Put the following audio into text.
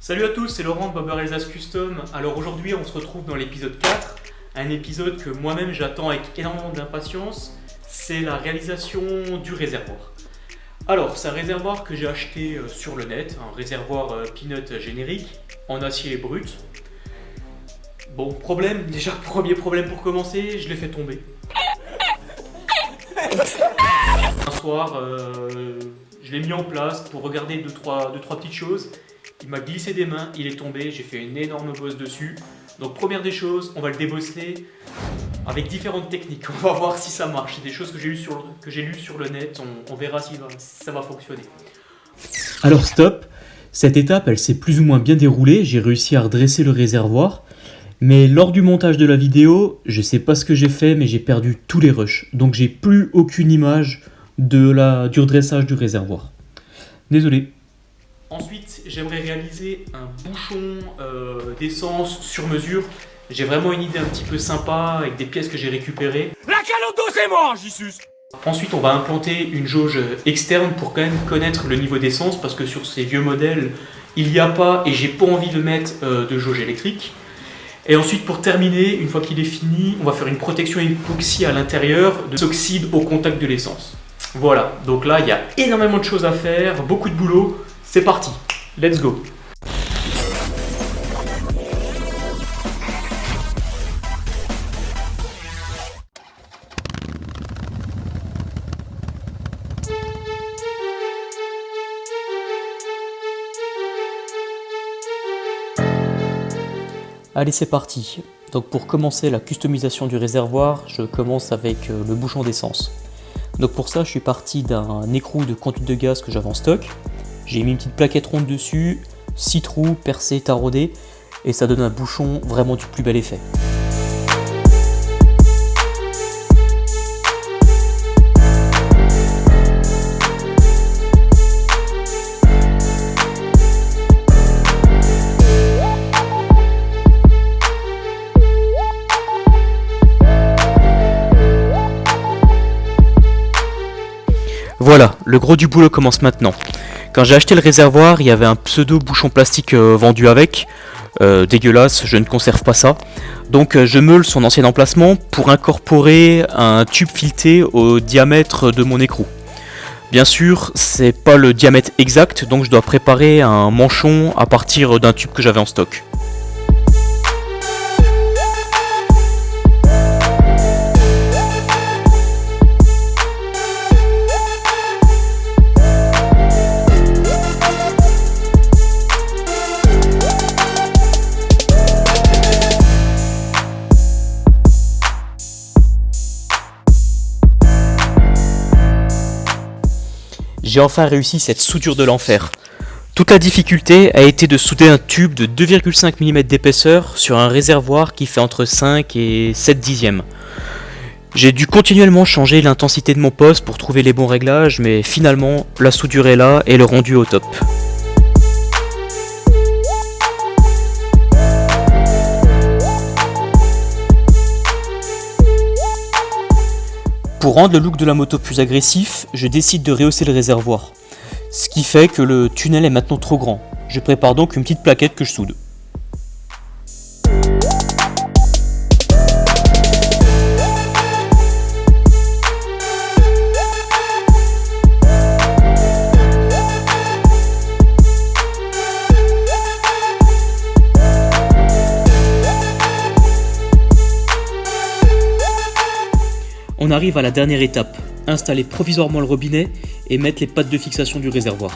Salut à tous, c'est Laurent de Bobber Elsass Custom. Alors aujourd'hui on se retrouve dans l'épisode 4, un épisode que moi-même j'attends avec énormément d'impatience, c'est la réalisation du réservoir. Alors c'est un réservoir que j'ai acheté sur le net, un réservoir Peanut générique en acier brut. Bon, déjà premier problème pour commencer, je l'ai fait tomber. Un soir, je l'ai mis en place pour regarder deux, trois petites choses. Il m'a glissé des mains, il est tombé, j'ai fait une énorme bosse dessus. Donc première des choses, on va le débosseler avec différentes techniques. On va voir si ça marche. C'est des choses que j'ai lues sur le net, on verra si ça va fonctionner. Alors stop, cette étape elle s'est plus ou moins bien déroulée, j'ai réussi à redresser le réservoir. Mais lors du montage de la vidéo, je sais pas ce que j'ai fait, mais j'ai perdu tous les rushs. Donc j'ai plus aucune image du redressage du réservoir. Désolé. Ensuite, j'aimerais réaliser un bouchon d'essence sur mesure. J'ai vraiment une idée un petit peu sympa avec des pièces que j'ai récupérées. La caloto c'est moi, Jessus. Ensuite, on va implanter une jauge externe pour quand même connaître le niveau d'essence parce que sur ces vieux modèles, il n'y a pas et j'ai pas envie de mettre de jauge électrique. Et ensuite, pour terminer, une fois qu'il est fini, on va faire une protection époxy à l'intérieur de s'oxyde au contact de l'essence. Voilà, donc là, il y a énormément de choses à faire, beaucoup de boulot. C'est parti, let's go. Allez, c'est parti. Donc pour commencer la customisation du réservoir, je commence avec le bouchon d'essence. Donc pour ça, je suis parti d'un écrou de conduite de gaz que j'avais en stock. J'ai mis une petite plaquette ronde dessus, 6 trous percés, taraudés, et ça donne un bouchon vraiment du plus bel effet. Voilà, le gros du boulot commence maintenant. Quand j'ai acheté le réservoir, il y avait un pseudo bouchon plastique vendu avec. Dégueulasse, je ne conserve pas ça. Donc je meule son ancien emplacement pour incorporer un tube fileté au diamètre de mon écrou. Bien sûr, c'est pas le diamètre exact, donc je dois préparer un manchon à partir d'un tube que j'avais en stock. J'ai enfin réussi cette soudure de l'enfer. Toute la difficulté a été de souder un tube de 2,5 mm d'épaisseur sur un réservoir qui fait entre 5 et 7 dixièmes. J'ai dû continuellement changer l'intensité de mon poste pour trouver les bons réglages, mais finalement la soudure est là et le rendu est au top. Pour rendre le look de la moto plus agressif, je décide de rehausser le réservoir. Ce qui fait que le tunnel est maintenant trop grand. Je prépare donc une petite plaquette que je soude. On arrive à la dernière étape, installer provisoirement le robinet et mettre les pattes de fixation du réservoir.